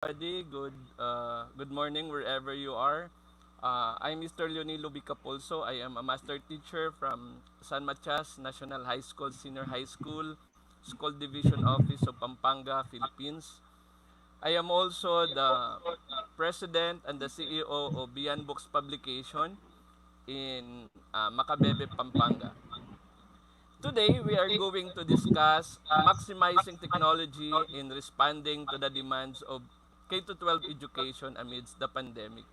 everybody. Good morning wherever you are. I'm Mr. Leonilo Bicapulso. I am a master teacher from San Matias National High School, Senior High School, School Division Office of Pampanga, Philippines. I am also the president and the CEO of Beyond Books Publication in Macabebe, Pampanga. Today, we are going to discuss maximizing technology in responding to the demands of K-12 education amidst the pandemic.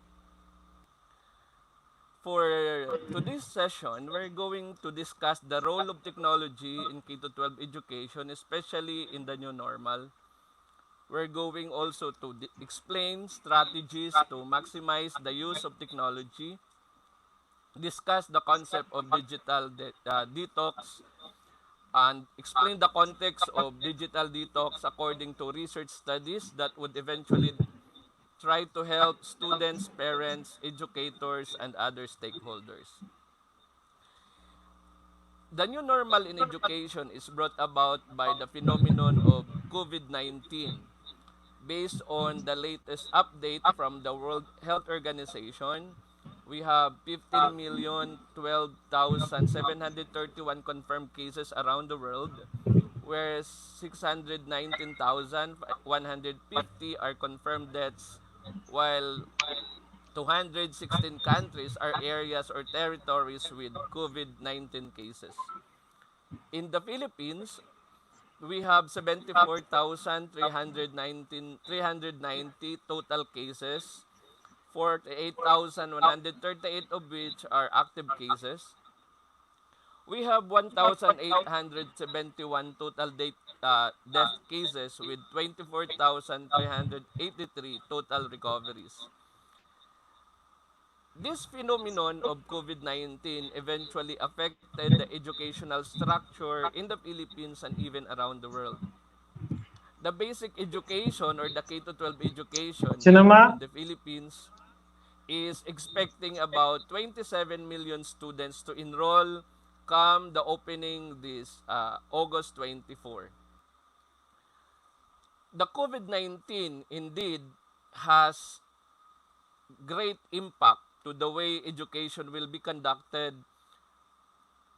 For today's session, we're going to discuss the role of technology in K-12 education, especially in the new normal. We're going also to explain strategies to maximize the use of technology, discuss the concept of digital detox, and explain the context of digital detox according to research studies that would eventually try to help students, parents, educators, and other stakeholders. The new normal in education is brought about by the phenomenon of COVID-19. Based on the latest update from the World Health Organization, we have 15,012,731 confirmed cases around the world, whereas 619,150 are confirmed deaths, while 216 countries are areas or territories with COVID-19 cases. In the Philippines, we have 74,390 total cases, 48,138 of which are active cases. We have 1,871 total death cases with 24,383 total recoveries. This phenomenon of COVID-19 eventually affected the educational structure in the Philippines and even around the world. The basic education or the K-12 education in Sinama? the Philippines is expecting about 27 million students to enroll come the opening this August 24. The COVID-19 indeed has great impact to the way education will be conducted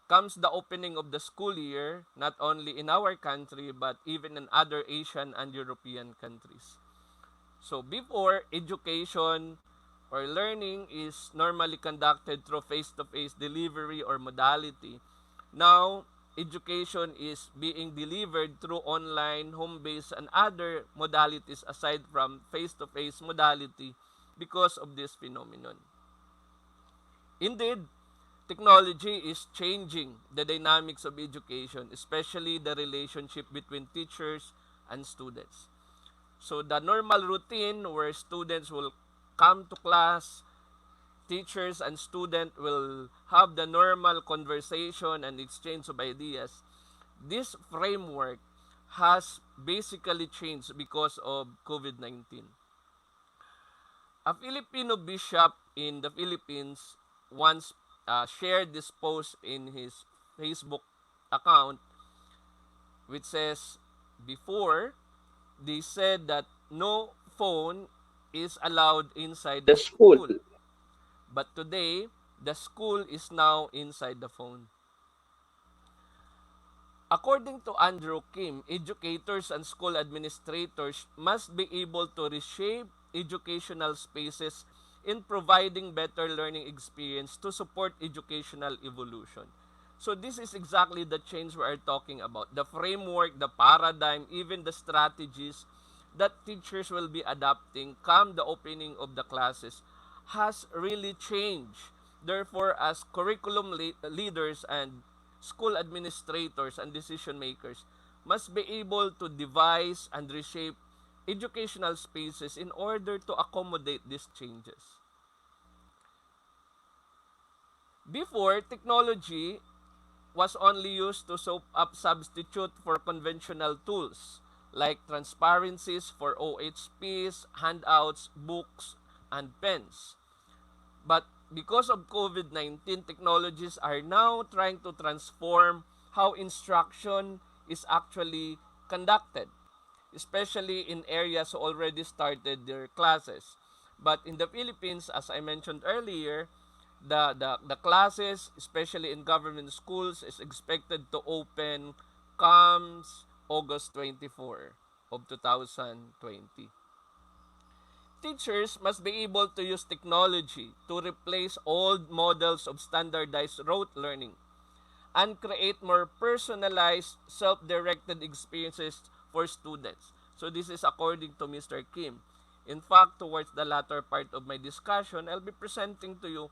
comes the opening of the school year, not only in our country but even in other Asian and European countries. So before, education or learning is normally conducted through face-to-face delivery or modality. Now, education is being delivered through online, home-based, and other modalities aside from face-to-face modality because of this phenomenon. Indeed, technology is changing the dynamics of education, especially the relationship between teachers and students. So the normal routine where students will come to class, teachers and student will have the normal conversation and exchange of ideas. This framework has basically changed because of COVID-19. A Filipino bishop in the Philippines once shared this post in his Facebook account, which says, before, they said that no phone is allowed inside the school. But today, the school is now inside the phone. According to Andrew Kim, educators and school administrators must be able to reshape educational spaces in providing better learning experience to support educational evolution. So this is exactly the change we are talking about. The framework, the paradigm, even the strategies that teachers will be adapting come the opening of the classes has really changed. Therefore, as curriculum leaders and school administrators and decision makers must be able to devise and reshape educational spaces in order to accommodate these changes. Before, technology was only used to substitute for conventional tools like transparencies for OHPs, handouts, books, and pens. But because of COVID-19, technologies are now trying to transform how instruction is actually conducted, especially in areas who already started their classes. But in the Philippines, as I mentioned earlier, the classes, especially in government schools, is expected to open comes August 24 of 2020. Teachers must be able to use technology to replace old models of standardized rote learning and create more personalized, self-directed experiences for students. So this is according to Mr. Kim. In fact, towards the latter part of my discussion, I'll be presenting to you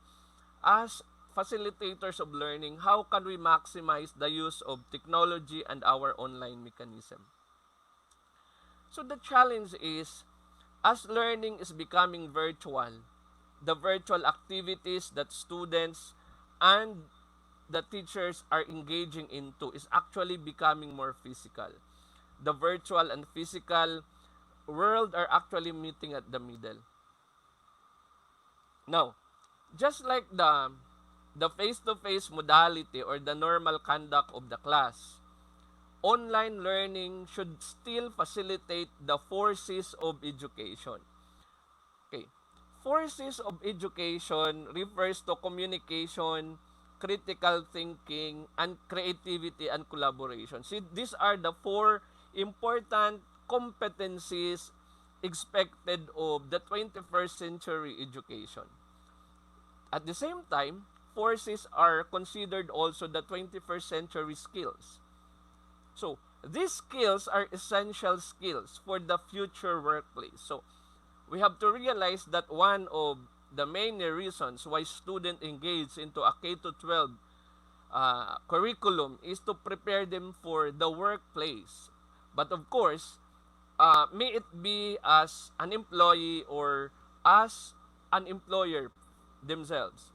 as facilitators of learning, how can we maximize the use of technology and our online mechanism. So the challenge is, as learning is becoming virtual, the virtual activities that students and the teachers are engaging into is actually becoming more physical. The virtual and physical world are actually meeting at the middle. Now, just like the face-to-face modality or the normal conduct of the class, online learning should still facilitate the forces of education. Okay. Forces of education refers to communication, critical thinking, and creativity and collaboration. See, these are the four important competencies expected of the 21st century education. At the same time, forces are considered also the 21st century skills. So, these skills are essential skills for the future workplace. So, we have to realize that one of the main reasons why students engage into a K-12 curriculum is to prepare them for the workplace. But of course, may it be as an employee or as an employer themselves.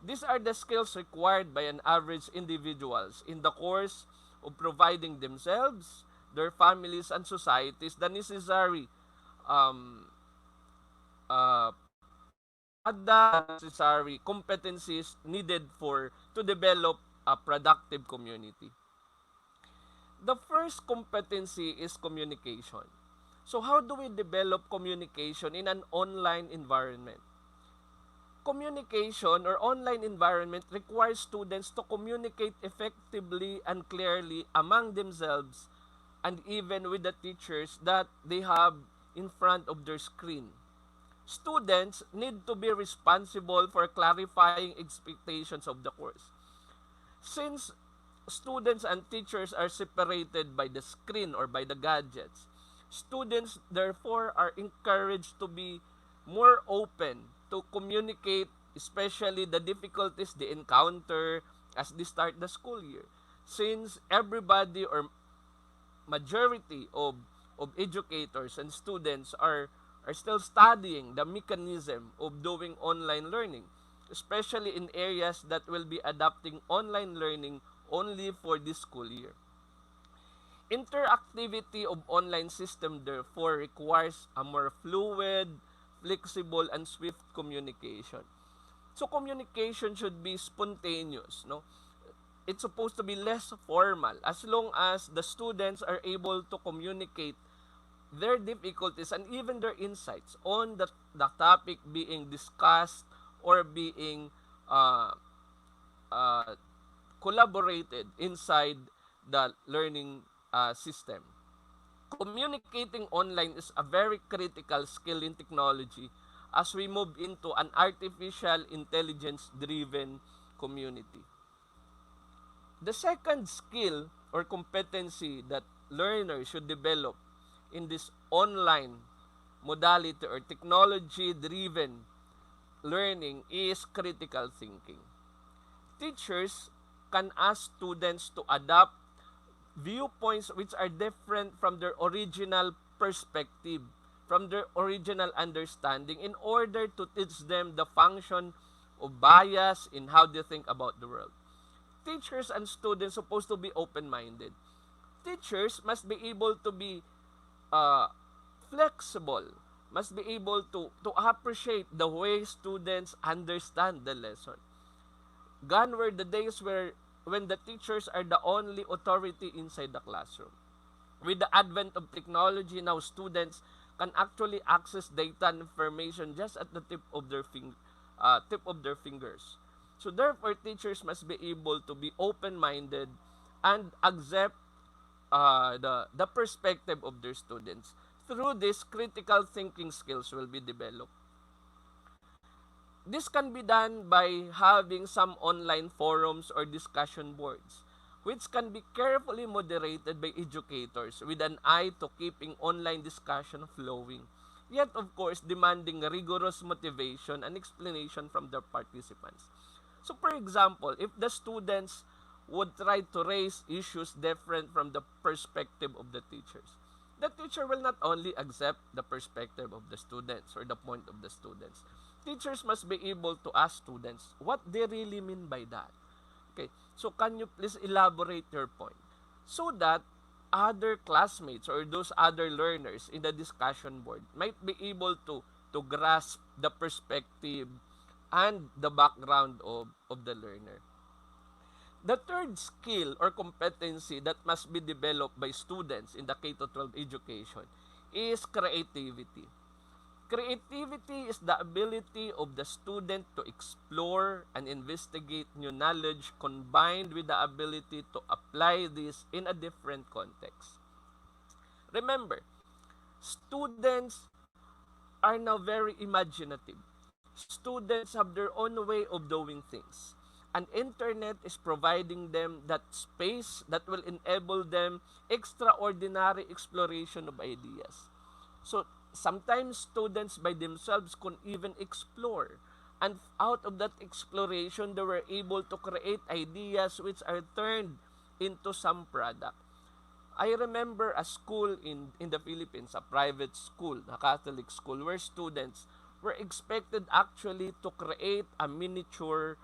These are the skills required by an average individuals in the course of providing themselves, their families, and societies the necessary um, necessary competencies needed for to develop a productive community. The first competency is communication. So how do we develop communication in an online environment? Communication or online environment requires students to communicate effectively and clearly among themselves and even with the teachers that they have in front of their screen. Students need to be responsible for clarifying expectations of the course. Since students and teachers are separated by the screen or by the gadgets, students therefore are encouraged to be more open to communicate, especially the difficulties they encounter as they start the school year. Since everybody or majority of educators and students are still studying the mechanism of doing online learning, especially in areas that will be adopting online learning only for this school year. Interactivity of online system therefore requires a more fluid, flexible, and swift communication. So communication should be spontaneous, no? It's supposed to be less formal as long as the students are able to communicate their difficulties and even their insights on the topic being discussed or being uh, uh, collaborated inside the learning system. Communicating online is a very critical skill in technology as we move into an artificial intelligence driven community. The second skill or competency that learners should develop in this online modality or technology driven learning is critical thinking. Teachers can ask students to adopt viewpoints which are different from their original perspective, from their original understanding, in order to teach them the function of bias in how they think about the world. Teachers and students supposed to be open-minded. Teachers must be able to be uh, flexible, must be able to appreciate the way students understand the lesson. Gone were the days where when the teachers are the only authority inside the classroom. With the advent of technology, now students can actually access data and information just at the tip of their fingers. So therefore, teachers must be able to be open-minded and accept the perspective of their students. Through this, critical thinking skills will be developed. This can be done by having some online forums or discussion boards, which can be carefully moderated by educators with an eye to keeping online discussion flowing, yet of course demanding rigorous motivation and explanation from their participants. So for example, if the students would try to raise issues different from the perspective of the teacher will not only accept the perspective of the students or the point of the students. Teachers must be able to ask students what they really mean by that. Okay, so can you please elaborate your point? So that other classmates or those other learners in the discussion board might be able to grasp the perspective and the background of the learner. The third skill or competency that must be developed by students in the K-12 education is creativity. Creativity is the ability of the student to explore and investigate new knowledge combined with the ability to apply this in a different context. Remember, students are now very imaginative. Students have their own way of doing things. And internet is providing them that space that will enable them extraordinary exploration of ideas. So sometimes students by themselves can even explore. And out of that exploration, they were able to create ideas which are turned into some product. I remember a school in the Philippines, a private school, a Catholic school, where students were expected actually to create a miniature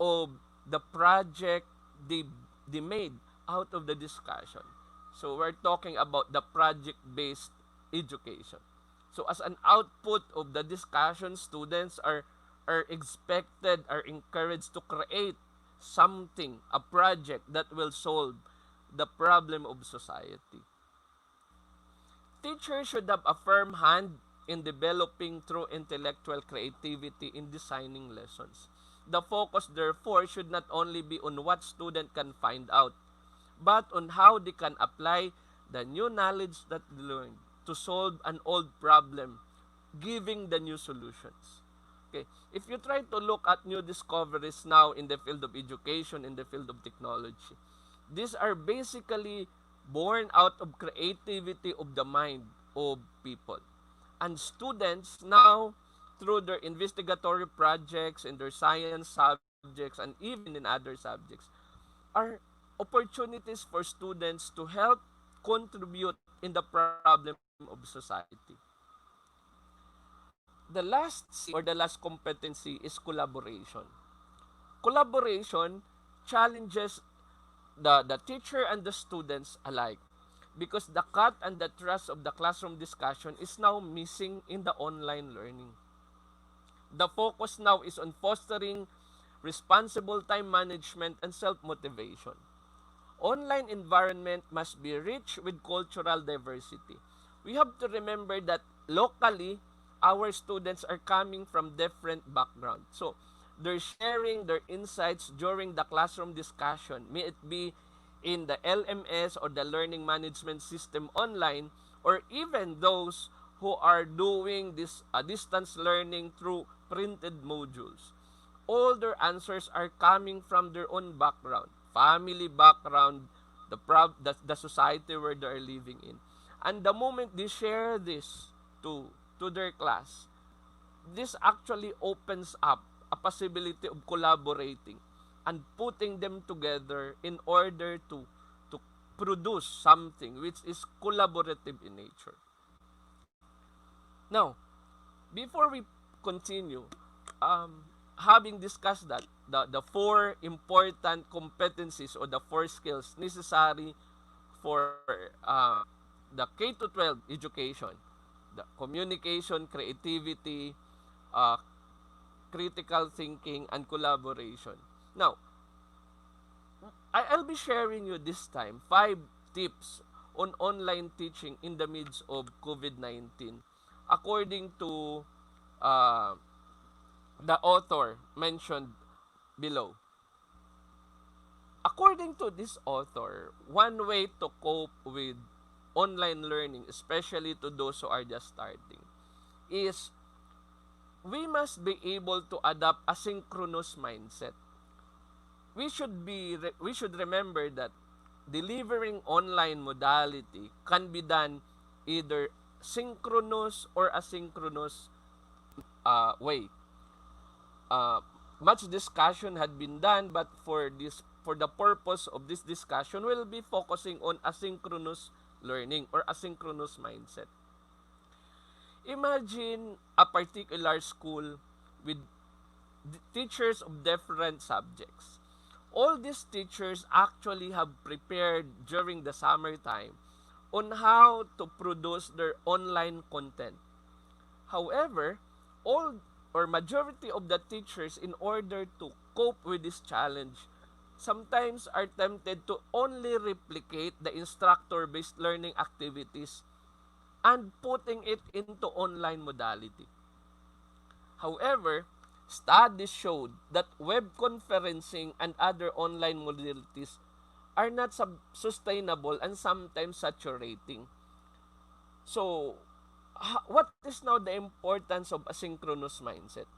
of the project they made out of the discussion. So we're talking about the project-based education. So as an output of the discussion, students are expected, are encouraged to create something, a project that will solve the problem of society. Teachers should have a firm hand in developing through intellectual creativity in designing lessons. The focus, therefore, should not only be on what student can find out, but on how they can apply the new knowledge that they learned to solve an old problem, giving the new solutions. Okay, if you try to look at new discoveries now in the field of education, in the field of technology, these are basically born out of creativity of the mind of people. And students now, through their investigatory projects in their science subjects and even in other subjects, are opportunities for students to help contribute in the problem of society. The last skill or the last competency is collaboration. Collaboration challenges the teacher and the students alike because the cut and the thrust of the classroom discussion is now missing in the online learning. The focus now is on fostering responsible time management and self-motivation. Online environment must be rich with cultural diversity. We have to remember that locally, our students are coming from different backgrounds. So, they're sharing their insights during the classroom discussion, may it be in the LMS or the learning management system online, or even those who are doing this distance learning through printed modules. All their answers are coming from their own background, family background, the society where they are living in. And the moment they share this to their class, this actually opens up a possibility of collaborating and putting them together in order to produce something which is collaborative in nature. Now, before we continue, having discussed that, the four important competencies or the four skills necessary for the K to 12 education, the communication, creativity, uh, critical thinking, and collaboration. Now, I'll be sharing you this time 5 tips on online teaching in the midst of COVID-19. According to uh, the author mentioned below. According to this author, one way to cope with online learning, especially to those who are just starting, is we must be able to adopt a synchronous mindset. We should remember that delivering online modality can be done either synchronous or asynchronous way. Uh, Much discussion had been done, but for the purpose of this discussion, we'll be focusing on asynchronous learning or asynchronous mindset. Imagine a particular school with teachers of different subjects. All these teachers actually have prepared during the summertime on how to produce their online content. However, all or majority of the teachers, in order to cope with this challenge, sometimes are tempted to only replicate the instructor-based learning activities and putting it into online modality. However, studies showed that web conferencing and other online modalities are not sustainable and sometimes saturating. So, what is now the importance of asynchronous mindset?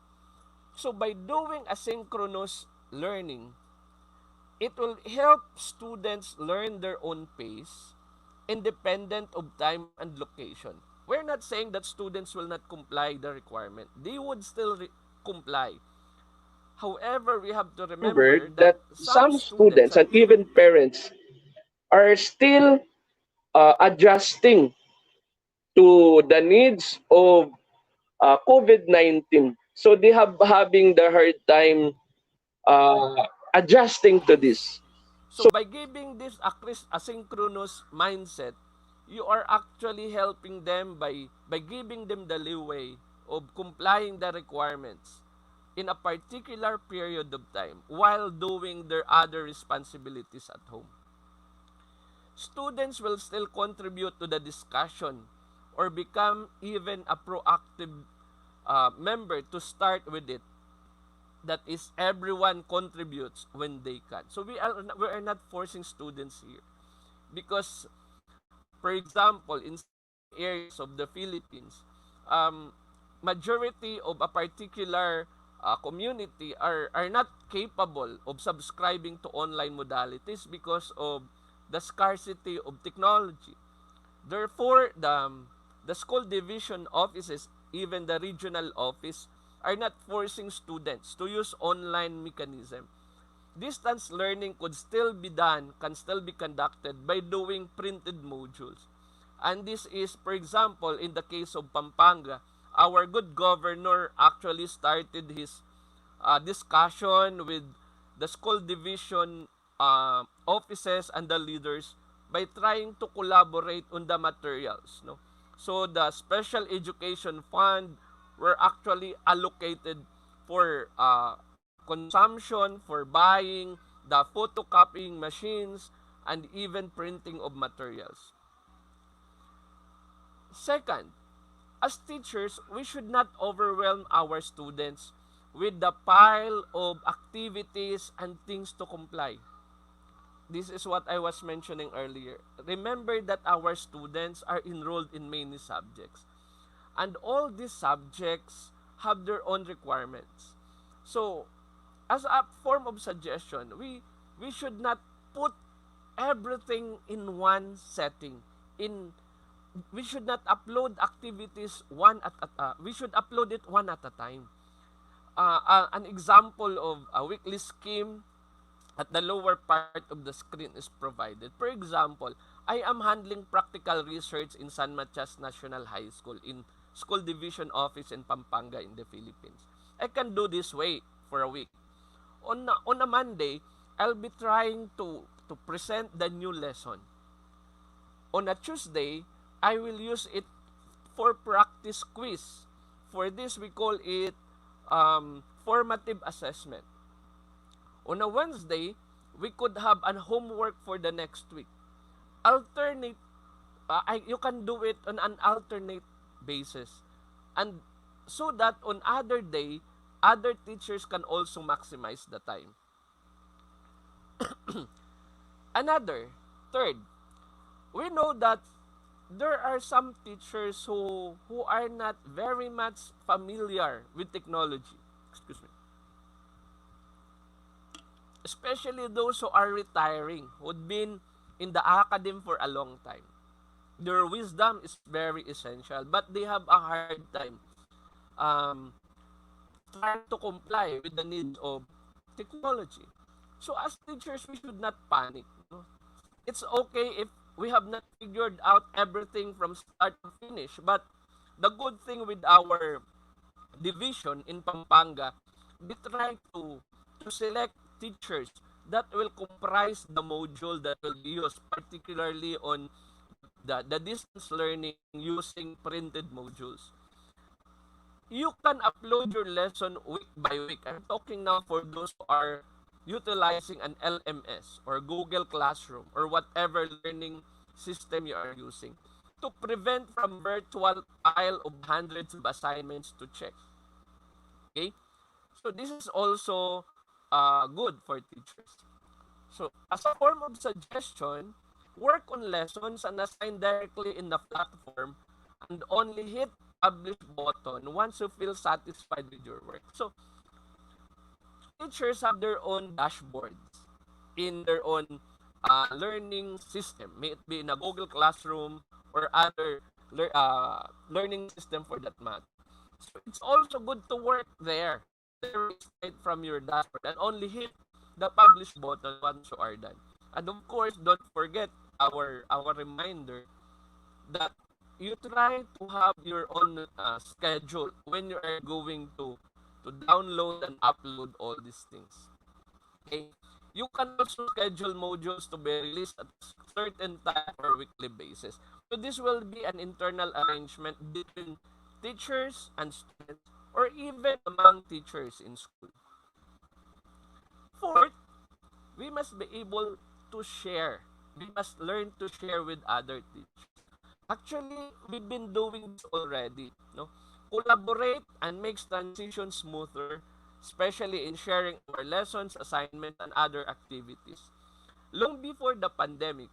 So, by doing asynchronous learning, it will help students learn their own pace, independent of time and location. We're not saying that students will not comply the requirement. They would still comply. However, we have to Remember remember that that some some students students and and even even parents are still adjusting to the needs of COVID-19. So they have having the hard time adjusting to this. so by giving this asynchronous mindset, you are actually helping them by giving them the leeway of complying the requirements in a particular period of time while doing their other responsibilities at home. Students will still contribute to the discussion or become even a proactive member to start with it. That is, everyone contributes when they can. So we are not forcing students here because, for example, in some areas of the Philippines, um, majority of a particular community are not capable of subscribing to online modalities because of the scarcity of technology. Therefore, the school division offices, even the regional office, are not forcing students to use online mechanism. Distance learning could still be done, can still be conducted by doing printed modules. And this is, for example, in the case of Pampanga, our good governor actually started his discussion with the school division offices and the leaders by trying to collaborate on the materials. No? So the special education fund were actually allocated for consumption, for buying the photocopying machines, and even printing of materials. Second, as teachers, we should not overwhelm our students with the pile of activities and things to comply. This is what I was mentioning earlier. Remember that our students are enrolled in many subjects. And all these subjects have their own requirements. So, as a form of suggestion, we should not put everything in one setting. In We should not upload activities one at a we should upload it one at a time. An example of a weekly scheme at the lower part of the screen is provided. For example, I am handling practical research in San Matias National High School in School Division Office in Pampanga in the Philippines. I can do this way for a week. On a Monday, I'll be trying to present the new lesson. On a Tuesday, I will use it for practice quiz. For this, we call it formative assessment. On a Wednesday, we could have an homework for the next week. Alternate you can do it on an alternate basis, and so that on other day other teachers can also maximize the time. Another, third, we know that there are some teachers who are not very much familiar with technology. Excuse me. Especially those who are retiring, who've been in the academy for a long time. Their wisdom is very essential, but they have a hard time um, trying to comply with the needs of technology. So as teachers, we should not panic. No? It's okay if we have not figured out everything from start to finish, but the good thing with our division in Pampanga, we try to select teachers that will comprise the module that will be used, particularly on the distance learning using printed modules. You can upload your lesson week by week. I'm talking now for those who are utilizing an LMS or Google Classroom or whatever learning system you are using to prevent from virtual pile of hundreds of assignments to check. Okay? So this is also good for teachers. So as a form of suggestion, work on lessons and assign directly in the platform and only hit publish button once you feel satisfied with your work. So teachers have their own dashboards in their own learning system, may it be in a Google Classroom or other learning system for that matter. So it's also good to work there straight from your dashboard and only hit the publish button once you are done. And of course, don't forget our reminder that you try to have your own schedule when you are going to download and upload all these things. Okay? You can also schedule modules to be released at a certain time or weekly basis. So this will be an internal arrangement between teachers and students or even among teachers in school. Fourth, we must be able to share. We must learn to share with other teachers. Actually, we've been doing this already. No? Collaborate and makes transition smoother, especially in sharing our lessons, assignments, and other activities. Long before the pandemic,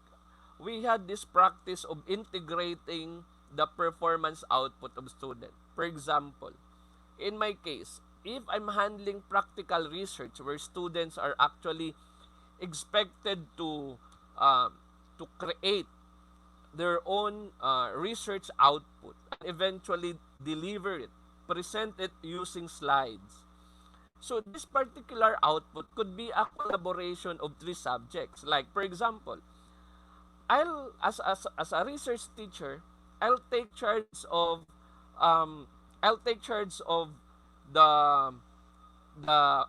we had this practice of integrating the performance output of students. For example, in my case, if I'm handling practical research where students are actually expected uh, to create their own research output and eventually deliver it, present it using slides. So this particular output could be a collaboration of three subjects. Like for example, as a research teacher, I'll take charge of um, I'll take charge of the the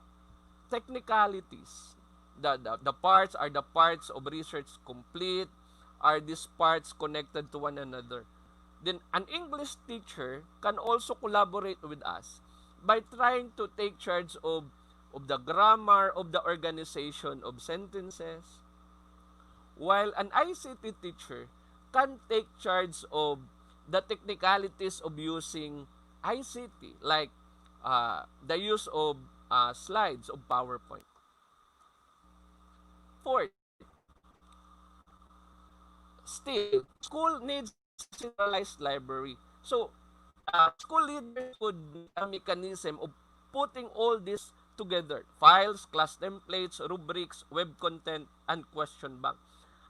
technicalities. The parts, are the parts of research complete? Are these parts connected to one another? Then an English teacher can also collaborate with us by trying to take charge of the grammar, of the organization of sentences, while an ICT teacher can take charge of the technicalities of using ICT, like the use of slides of PowerPoint. Fourth, still, school needs a centralized library. So, school leaders could make a mechanism of putting all this together: files, class templates, rubrics, web content, and question bank.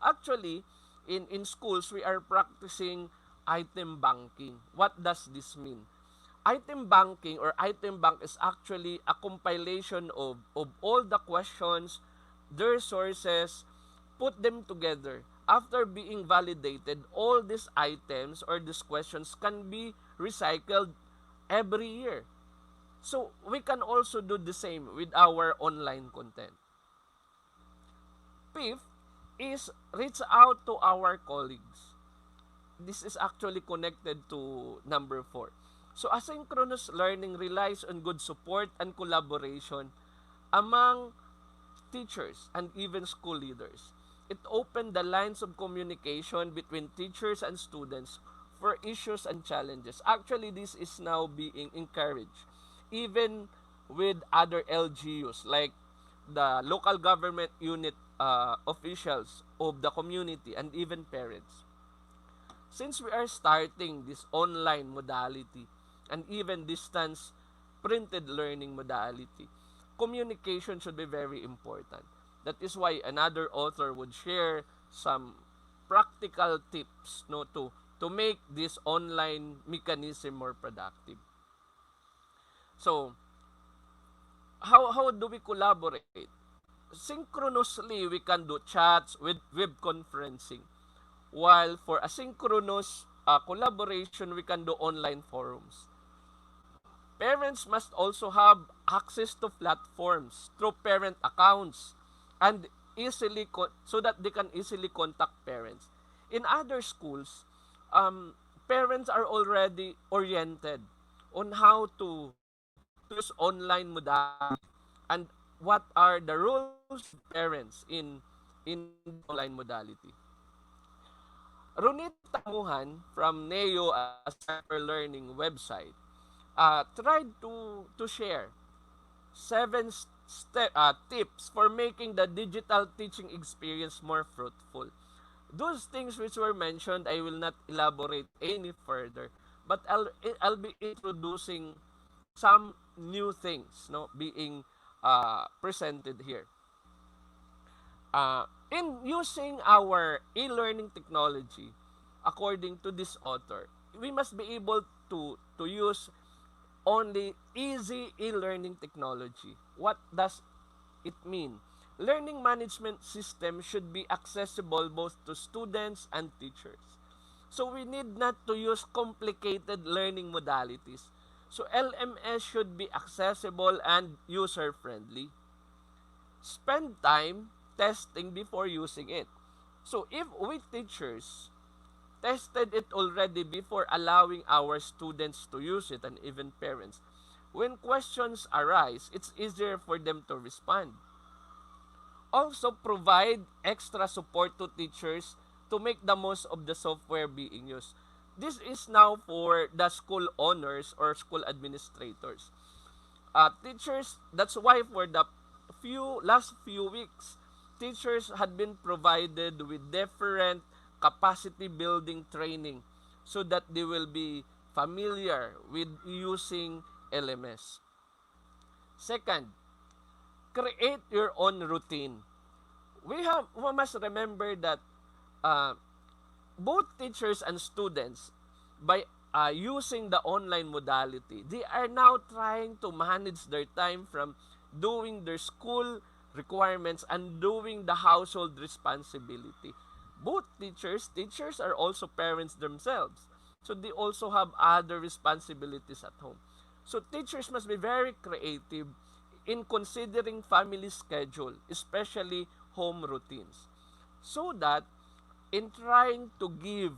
Actually, in schools, we are practicing item banking. What does this mean? Item banking or item bank is actually a compilation of all the questions, their sources, put them together. After being validated, all these items or these questions can be recycled every year. So we can also do the same with our online content. Fifth is reach out to our colleagues. This is actually connected to number 4. So asynchronous learning relies on good support and collaboration among teachers and even school leaders. It opened the lines of communication between teachers and students for issues and challenges. Actually, this is now being encouraged, even with other LGUs like the local government unit officials of the community and even parents. Since we are starting this online modality and even distance printed learning modality, communication should be very important. That is why another author would share some practical tips, no, to make this online mechanism more productive. So, how do we collaborate? Synchronously, we can do chats with web conferencing. While for asynchronous collaboration, we can do online forums. Parents must also have access to platforms through parent accounts and so that they can easily contact parents. In other schools, parents are already oriented on how to use online modality and what are the roles of parents in this online modality. Ronita Damuhan from NEO, a cyber-learning website, tried to share tips for making the digital teaching experience more fruitful. Those things which were mentioned, I will not elaborate any further, but I'll be introducing some new things, no, being presented here. In using our e-learning technology, according to this author, we must be able to use only easy e-learning technology. What does it mean? Learning management system should be accessible both to students and teachers. So we need not to use complicated learning modalities. So LMS should be accessible and user-friendly. Spend time testing before using it. So if we teachers tested it already before allowing our students to use it and even parents, when questions arise, it's easier for them to respond. Also, provide extra support to teachers to make the most of the software being used. This is now for the school owners or school administrators. Teachers, that's why for the last few weeks, teachers had been provided with different capacity building training so that they will be familiar with using LMS. Second, create your own routine. We must remember that uh, both teachers and students, by using the online modality, they are now trying to manage their time from doing their school requirements and doing the household responsibility. Both teachers are also parents themselves. So they also have other responsibilities at home. So teachers must be very creative in considering family schedule, especially home routines, so that in trying to give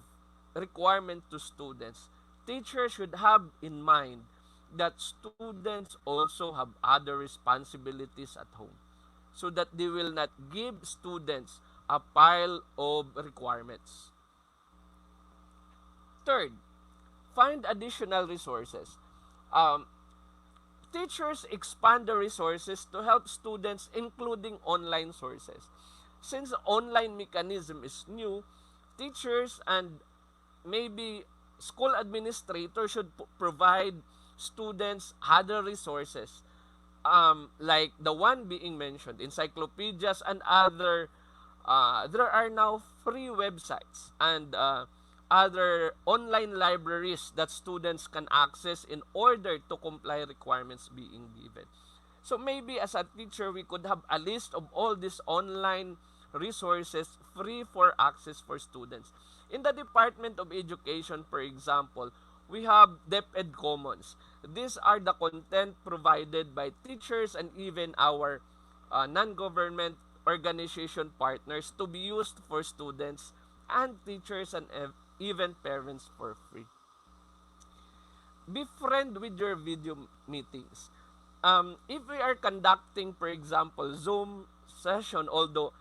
requirement to students, teachers should have in mind that students also have other responsibilities at home, so that they will not give students a pile of requirements. Third, find additional resources. Um, Teachers expand the resources to help students, including online sources. Since the online mechanism is new, teachers and maybe school administrators should provide students other resources, like the one being mentioned, encyclopedias and other. There are now free websites and other online libraries that students can access in order to comply requirements being given. So maybe as a teacher, we could have a list of all these online resources free for access for students. In the Department of Education, for example, we have DepEd Commons. These are the content provided by teachers and even our non-government organization partners to be used for students and teachers and even parents for free. Befriend with your video meetings. If we are conducting, for example, Zoom session, although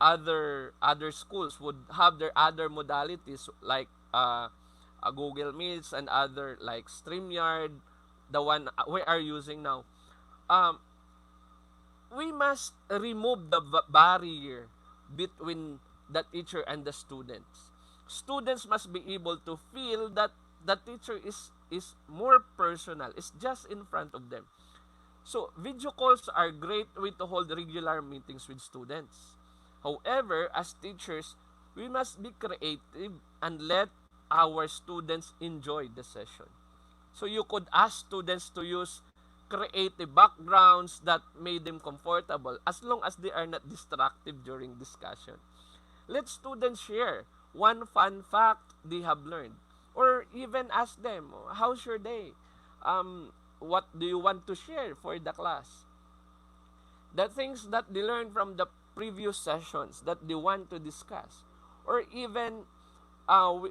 other schools would have their other modalities like Google Meets and other like StreamYard, the one we are using now. Um, we must remove the barrier between the teacher and the students. Students must be able to feel that the teacher is more personal, is just in front of them. So, video calls are a great way to hold regular meetings with students. However, as teachers, we must be creative and let our students enjoy the session. So, you could ask students to use creative backgrounds that made them comfortable as long as they are not distractive during discussion. Let students share one fun fact they have learned, or even ask them, how's your day? What do you want to share for the class? The things that they learned from the previous sessions that they want to discuss. Or even,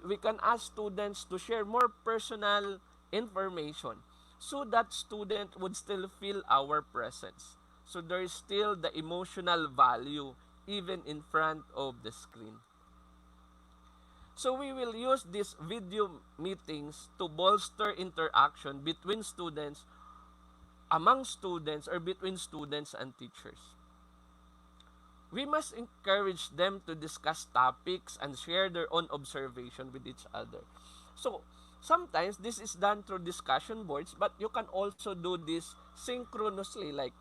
we can ask students to share more personal information so that student would still feel our presence. So there is still the emotional value even in front of the screen. So we will use these video meetings to bolster interaction between students, among students, or between students and teachers. We must encourage them to discuss topics and share their own observation with each other. So, sometimes this is done through discussion boards, but you can also do this synchronously, like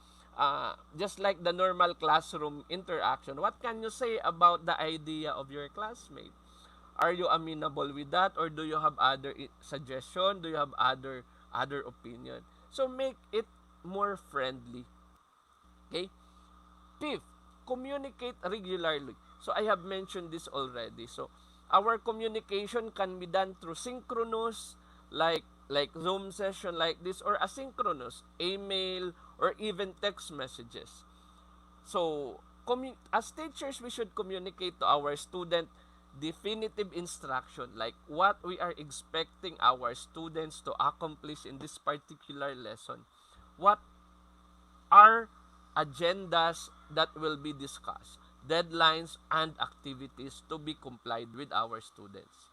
just like the normal classroom interaction. What can you say about the idea of your classmate? Are you amenable with that, or do you have other suggestion? Do you have other opinion? So make it more friendly. Okay? Fifth, communicate regularly. So I have mentioned this already. So our communication can be done through synchronous, like Zoom session like this, or asynchronous, email, or even text messages. So as teachers, we should communicate to our student definitive instruction, like what we are expecting our students to accomplish in this particular lesson. What are agendas that will be discussed, deadlines, and activities to be complied with our students.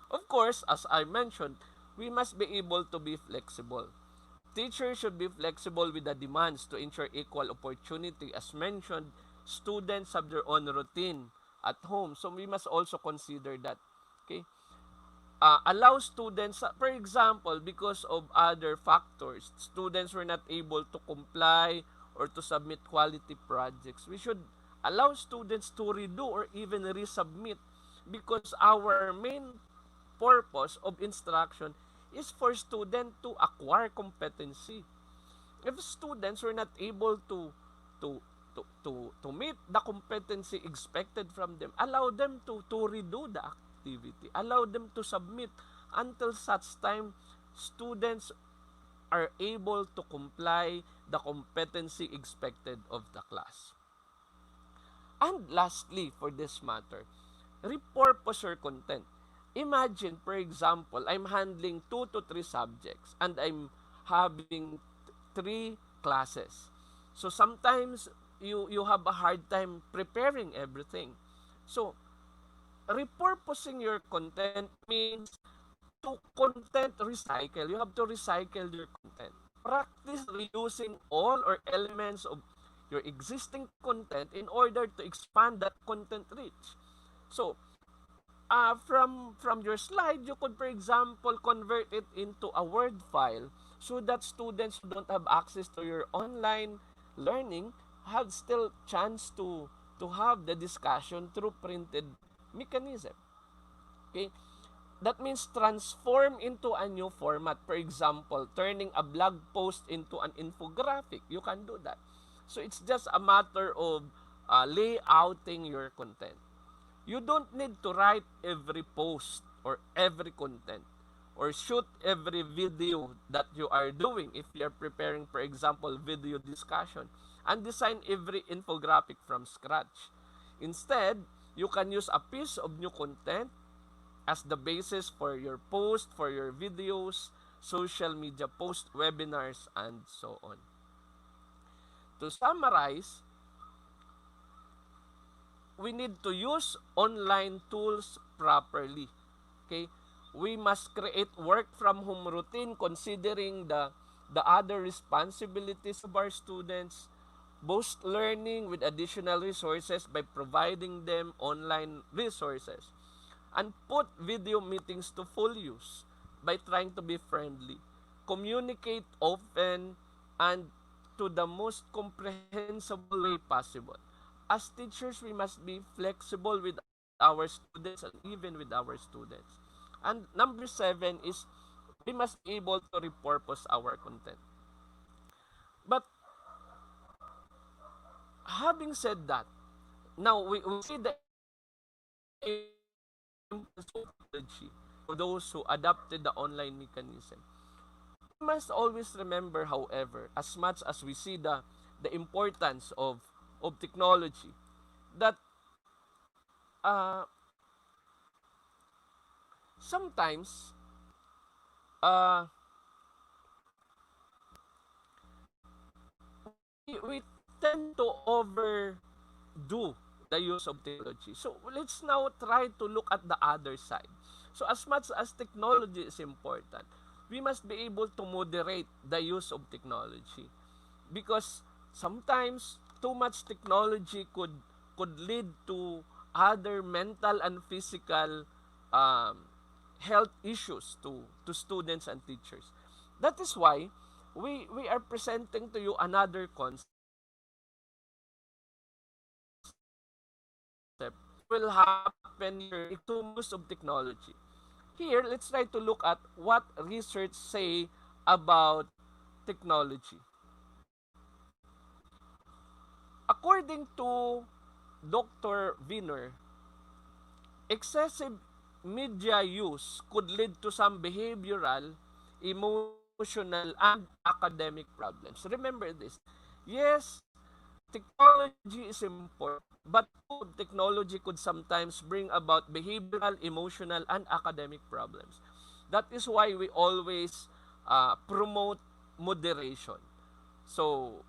Of course, as I mentioned, we must be able to be flexible. Teachers should be flexible with the demands to ensure equal opportunity. As mentioned, students have their own routine at home, so we must also consider that. Okay? Allow students, for example, because of other factors, students were not able to comply or to submit quality projects. We should allow students to redo or even resubmit, because our main purpose of instruction is for students to acquire competency. If students were not able to to meet the competency expected from them, allow them to redo the activity, allow them to submit until such time students are able to comply the competency expected of the class. And lastly, for this matter, repurpose your content. Imagine, for example, I'm handling 2 to 3 subjects and I'm having 3 classes. So sometimes you have a hard time preparing everything. So repurposing your content means to content recycle. You have to recycle your content. Practice reusing all or elements of your existing content in order to expand that content reach. So, from your slide, you could, for example, convert it into a Word file so that students who don't have access to your online learning have still chance to have the discussion through printed mechanism. Okay? That means transform into a new format. For example, turning a blog post into an infographic. You can do that. So it's just a matter of layouting your content. You don't need to write every post or every content or shoot every video that you are doing if you are preparing, for example, video discussion, and design every infographic from scratch. Instead, you can use a piece of new content as the basis for your post, for your videos, social media posts, webinars, and so on. To summarize, we need to use online tools properly. Okay? We must create work from home routine considering the other responsibilities of our students, boost learning with additional resources by providing them online resources, and put video meetings to full use by trying to be friendly, communicate often, and to the most comprehensible way possible. As teachers, we must be flexible with our students and even with our students. And number 7 is we must be able to repurpose our content. But having said that, now we see the importance of technology for those who adopted the online mechanism. We must always remember, however, as much as we see the importance of technology, that uh, sometimes uh, we tend to overdo the use of technology. So let's now try to look at the other side. So as much as technology is important, we must be able to moderate the use of technology, because sometimes too much technology could lead to other mental and physical um, health issues to students and teachers. That is why we are presenting to you another concept. What will happen here if too much use of technology? Here, let's try to look at what research say about technology. According to Dr. Wiener, excessive media use could lead to some behavioral, emotional, and academic problems. Remember this. Yes, technology is important, but too much of technology could sometimes bring about behavioral, emotional, and academic problems. That is why we always promote moderation. So,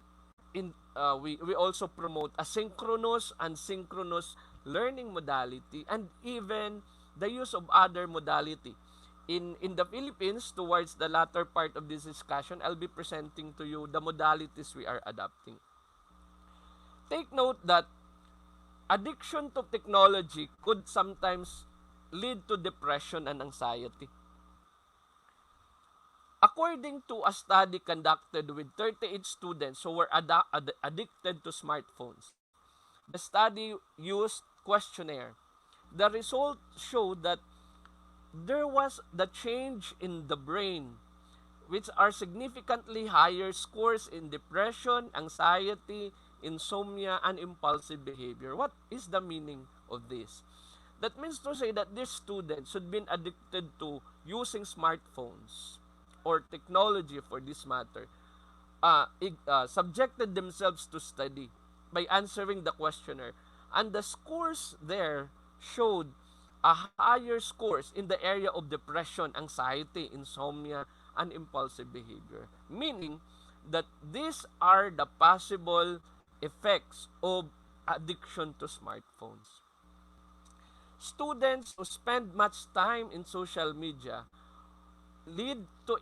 we also promote asynchronous and synchronous learning modality, and even the use of other modality. In the Philippines, towards the latter part of this discussion, I'll be presenting to you the modalities we are adopting. Take note that addiction to technology could sometimes lead to depression and anxiety. According to a study conducted with 38 students who were addicted to smartphones, the study used questionnaire. The result showed that there was the change in the brain, which are significantly higher scores in depression, anxiety, insomnia, and impulsive behavior. What is the meaning of this? That means to say that these students should be addicted to using smartphones or technology for this matter, subjected themselves to study by answering the questionnaire. And the scores there showed a higher scores in the area of depression, anxiety, insomnia, and impulsive behavior. Meaning that these are the possible effects of addiction to smartphones. Students who spend much time in social media lead to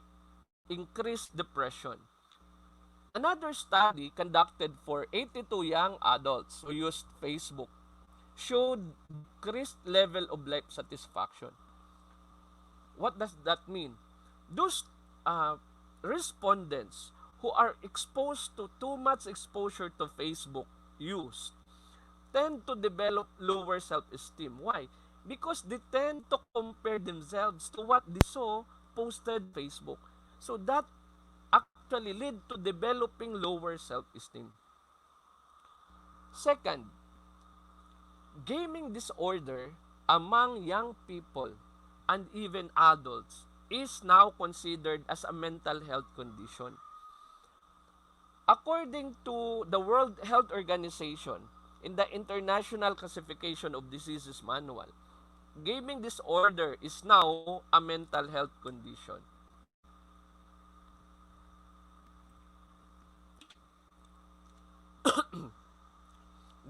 increased depression. Another study conducted for 82 young adults who used Facebook showed decreased level of life satisfaction. What does that mean? Those uh, respondents who are exposed to too much exposure to Facebook use tend to develop lower self-esteem. Why? Because they tend to compare themselves to what they saw posted Facebook. So that actually lead to developing lower self-esteem. Second, gaming disorder among young people and even adults is now considered as a mental health condition. According to the World Health Organization, in the International Classification of Diseases Manual, gaming disorder is now a mental health condition.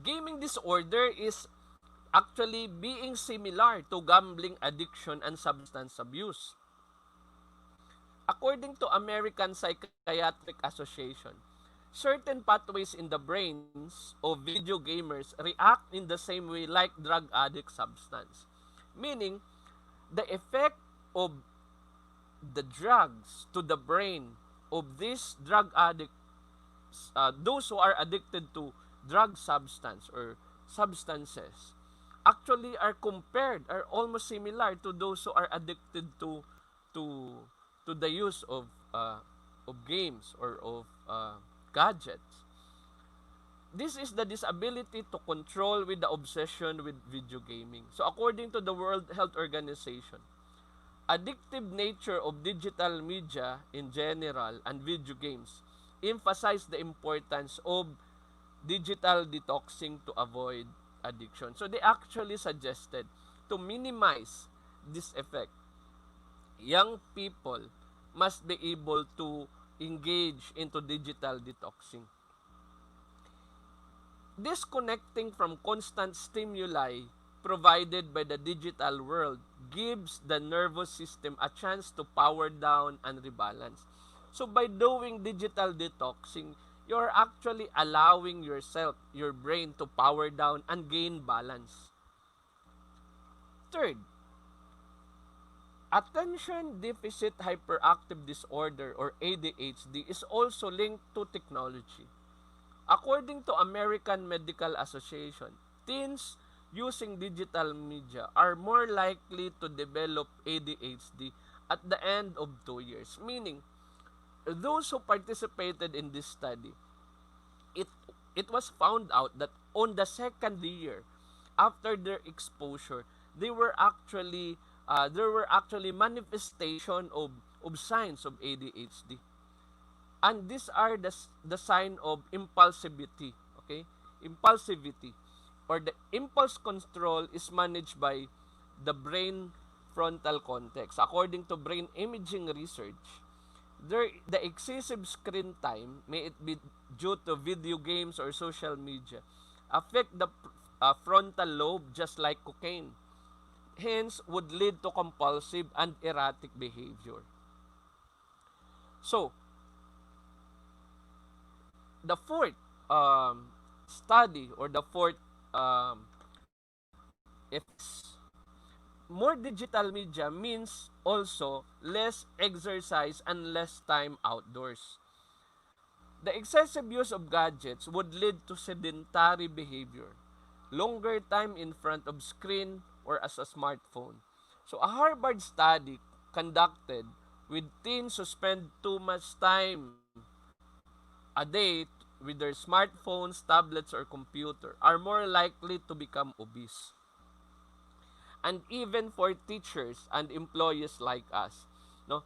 Gaming disorder is actually being similar to gambling addiction and substance abuse. According to American Psychiatric Association, certain pathways in the brains of video gamers react in the same way like drug addict substance. Meaning, the effect of the drugs to the brain of this drug addict, those who are addicted to drug substance or substances, actually are compared, are almost similar to those who are addicted to to the use of games or of gadgets. This is the disability to control with the obsession with video gaming. So according to the World Health Organization, addictive nature of digital media in general and video games emphasize the importance of digital detoxing to avoid addiction. So they actually suggested to minimize this effect. Young people must be able to engage into digital detoxing. Disconnecting from constant stimuli provided by the digital world gives the nervous system a chance to power down and rebalance. So by doing digital detoxing, you're actually allowing yourself, your brain to power down and gain balance. Third, attention deficit hyperactive disorder or ADHD is also linked to technology. According to American Medical Association, teens using digital media are more likely to develop ADHD at the end of 2 years. Meaning, those who participated in this study, it it was found out that on the second year after their exposure, they were actually there were actually manifestation of signs of ADHD. And these are the sign of impulsivity, okay? Impulsivity or the impulse control is managed by the brain frontal cortex. According to brain imaging research, the excessive screen time, may it be due to video games or social media, affect the frontal lobe just like cocaine. Hence, would lead to compulsive and erratic behavior. So, the fourth study or the fourth effects, more digital media means also less exercise and less time outdoors. The excessive use of gadgets would lead to sedentary behavior, longer time in front of screen or as a smartphone. So a Harvard study conducted with teens who spend too much time a day with their smartphones, tablets, or computer are more likely to become obese. And even for teachers and employees like us, no,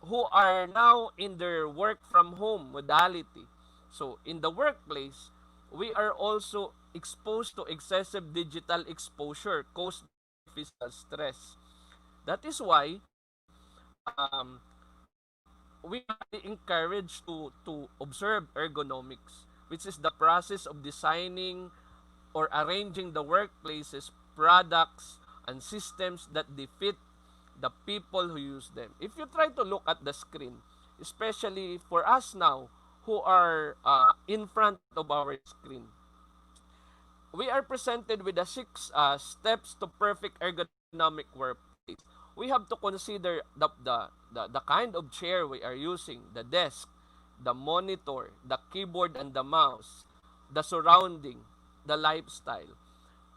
who are now in their work from home modality. So in the workplace, we are also exposed to excessive digital exposure caused by physical stress. That is why we are encouraged to observe ergonomics, which is the process of designing or arranging the workplaces, products, and systems that defeat the people who use them. If you try to look at the screen, especially for us now who are in front of our screen, we are presented with the six steps to perfect ergonomic workplace. We have to consider the kind of chair we are using, the desk, the monitor, the keyboard and the mouse, the surrounding, the lifestyle.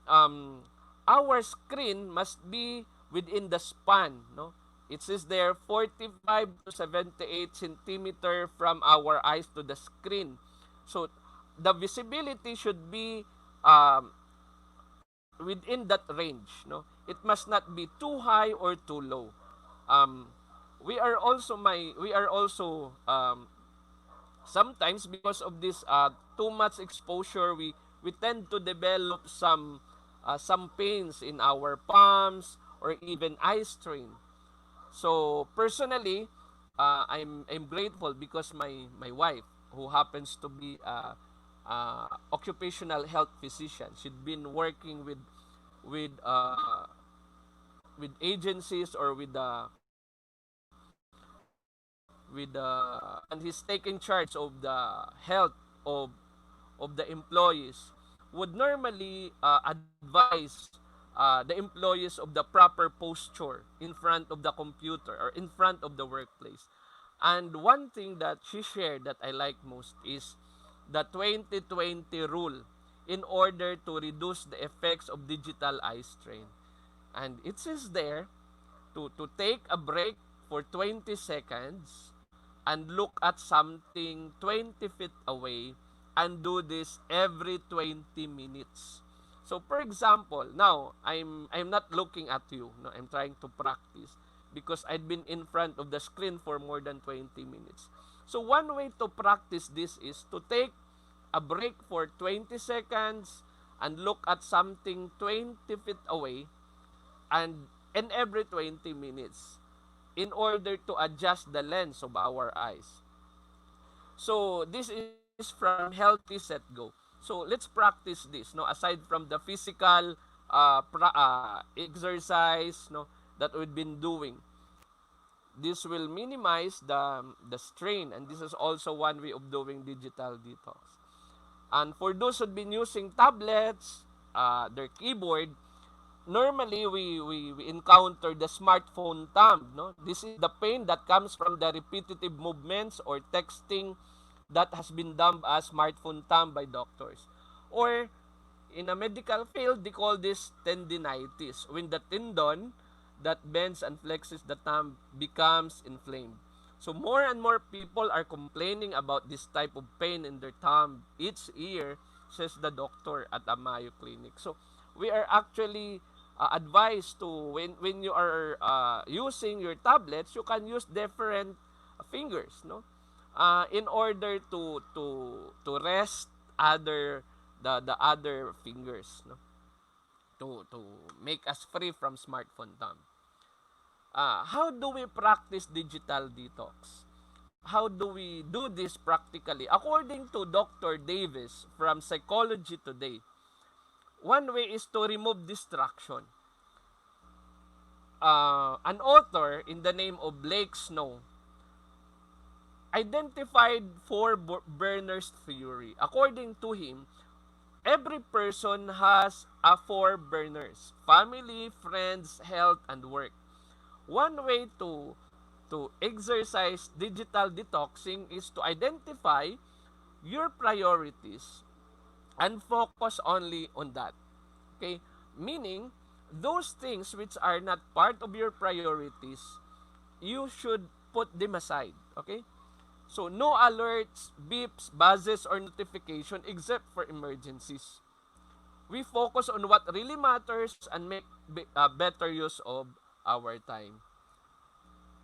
Um, our screen must be within the span, no? It says there 45 to 78 centimeter from our eyes to the screen. So the visibility should be um, within that range, no? It must not be too high or too low. Um, we are also sometimes because of this too much exposure, we tend to develop some pains in our palms or even eye strain. So personally, I'm grateful because my wife, who happens to be occupational health physician, she'd been working with with uh, with agencies or with and he's taking charge of the health of the employees, would normally advise the employees of the proper posture in front of the computer or in front of the workplace. And one thing that she shared that I like most is the 2020 rule in order to reduce the effects of digital eye strain. And it says there to take a break for 20 seconds and look at something 20 feet away and do this every 20 minutes. So for example, now I'm not looking at you, no, I'm trying to practice because I'd been in front of the screen for more than 20 minutes. So one way to practice this is to take a break for 20 seconds and look at something 20 feet away and every 20 minutes in order to adjust the lens of our eyes. So this is from Healthy Set Go. So let's practice this. No, aside from the physical exercise, no, that we've been doing, this will minimize the strain, and this is also one way of doing digital detox. And for those who've been using tablets, their keyboard, normally we encounter the smartphone thumb, no, this is the pain that comes from the repetitive movements or texting that has been dubbed as smartphone thumb by doctors, or in a medical field they call this tendinitis, when the tendon that bends and flexes the thumb becomes inflamed. So more and more people are complaining about this type of pain in their thumb each year, says the doctor at the Mayo Clinic. So we are actually advised to, when you are using your tablets, you can use different fingers, no, in order to rest other the other fingers, no, to make us free from smartphone thumb. How do we practice digital detox? How do we do this practically? According to Dr. Davis from Psychology Today, one way is to remove distraction. An author in the name of Blake Snow identified four burners theory. According to him, every person has a four burners: family, friends, health, and work. One way to exercise digital detoxing is to identify your priorities and focus only on that. Okay? Meaning, those things which are not part of your priorities, you should put them aside. Okay? So, no alerts, beeps, buzzes, or notification except for emergencies. We focus on what really matters and make better use of our time.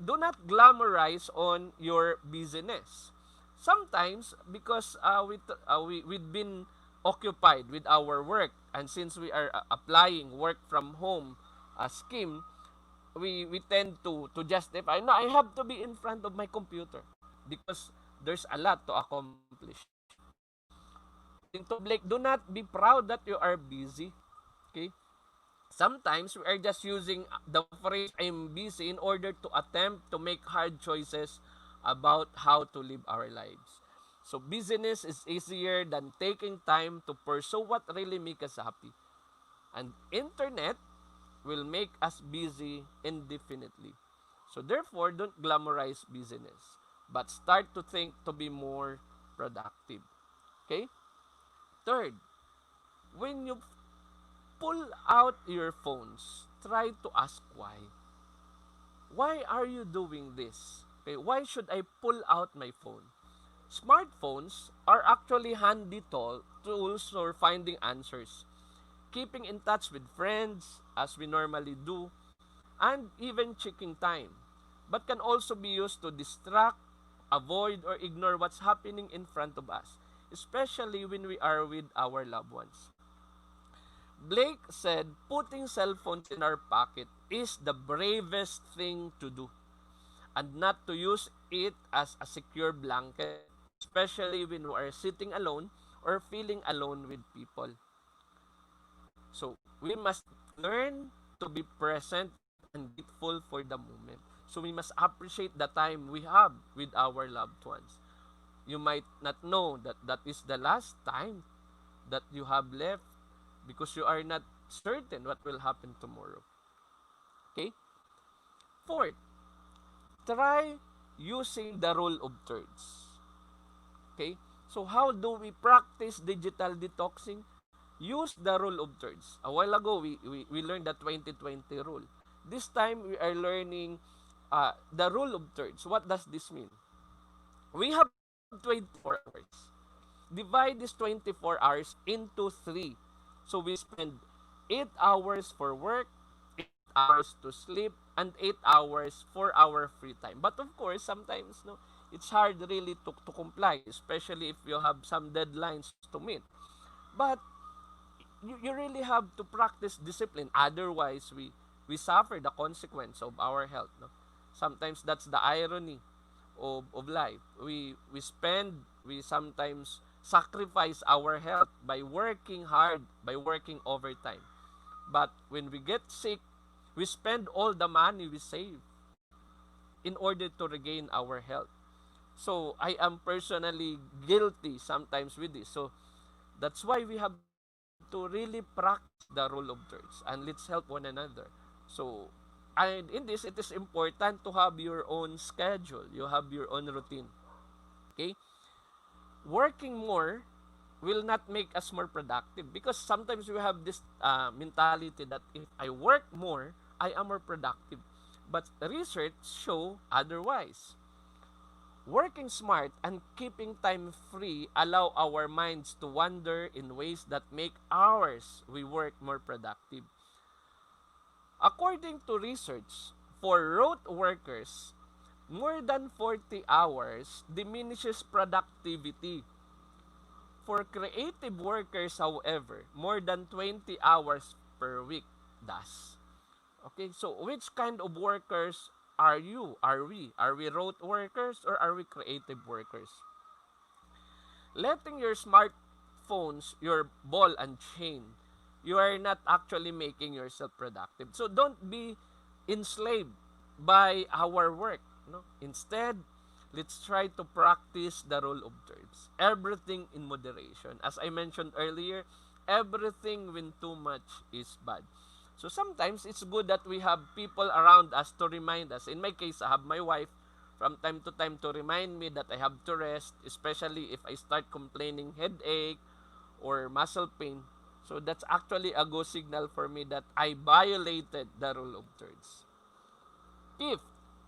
Do not glamorize on your busyness. Sometimes, because we've been occupied with our work, and since we are applying work from home scheme, we tend to justify, no, I have to be in front of my computer because there's a lot to accomplish. According to Blake, do not be proud that you are busy. Okay? Sometimes we are just using the phrase I'm busy in order to attempt to make hard choices about how to live our lives. So busyness is easier than taking time to pursue what really makes us happy. And internet will make us busy indefinitely. So therefore, don't glamorize busyness, but start to think to be more productive. Okay? Third, when you pull out your phones, try to ask why. Why are you doing this? Okay, why should I pull out my phone? Smartphones are actually handy tools for finding answers, keeping in touch with friends as we normally do, and even checking time, but can also be used to distract, avoid, or ignore what's happening in front of us, especially when we are with our loved ones. Blake said putting cell phones in our pocket is the bravest thing to do, and not to use it as a secure blanket, especially when we are sitting alone or feeling alone with people. So we must learn to be present and grateful for the moment. So we must appreciate the time we have with our loved ones. You might not know that that is the last time that you have left because you are not certain what will happen tomorrow. Okay? Fourth, try using the rule of thirds. Okay? So how do we practice digital detoxing? Use the rule of thirds. A while ago, we learned the 2020 rule. This time, we are learning the rule of thirds. What does this mean? We have 24 hours. Divide this 24 hours into 3. So we spend 8 hours for work, 8 hours to sleep, and 8 hours for our free time. But of course, sometimes no, it's hard really to comply, especially if you have some deadlines to meet. But you really have to practice discipline. Otherwise, we suffer the consequence of our health. No? Sometimes that's the irony of life. We sometimes sacrifice our health by working hard, by working overtime. But when we get sick, we spend all the money we save in order to regain our health. So I am personally guilty sometimes with this. So that's why we have to really practice the rule of thirds and let's help one another. So and in this it is important to have your own schedule. You have your own routine. Okay? Working more will not make us more productive because sometimes we have this mentality that if I work more, I am more productive. But research show otherwise. Working smart and keeping time free allow our minds to wander in ways that make hours we work more productive. According to research, for rote workers, more than 40 hours diminishes productivity. For creative workers, however, more than 20 hours per week does. Okay, so which kind of workers are you? Are we? Are we rote workers or are we creative workers? Letting your smartphones your ball and chain, you are not actually making yourself productive. So don't be enslaved by our work. No? Instead, let's try to practice the rule of thirds. Everything in moderation. As I mentioned earlier, everything when too much is bad. So sometimes it's good that we have people around us to remind us. In my case, I have my wife from time to time to remind me that I have to rest, especially if I start complaining headache or muscle pain. So that's actually a go signal for me that I violated the rule of thirds. Fifth,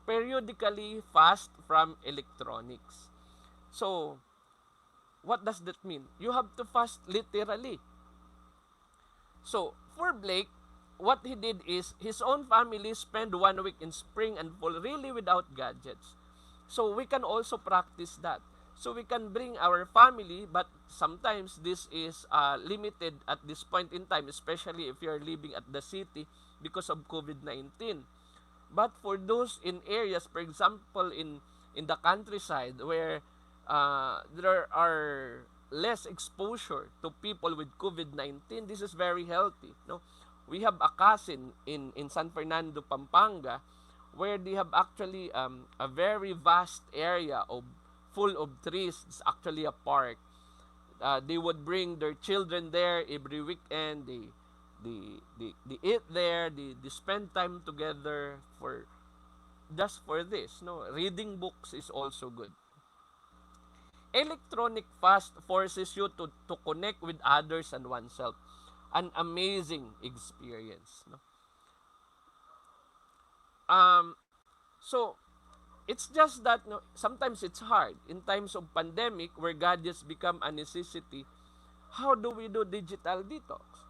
periodically fast from electronics. So, what does that mean? You have to fast literally. So, for Blake, what he did is his own family spent 1 week in spring and fall really without gadgets. So, we can also practice that. So, we can bring our family, but sometimes this is limited at this point in time, especially if you're living at the city because of COVID-19. But for those in areas, for example, in the countryside where there are less exposure to people with COVID-19, this is very healthy. No, we have a cousin in San Fernando, Pampanga, where they have actually a very vast area of full of trees. It's actually a park. They would bring their children there every weekend. They eat there. They spend time together for just for this. No, reading books is also good. Electronic fast forces you to connect with others and oneself. An amazing experience. No? Um, so it's just that no, sometimes it's hard in times of pandemic where gadgets become a necessity. How do we do digital detox?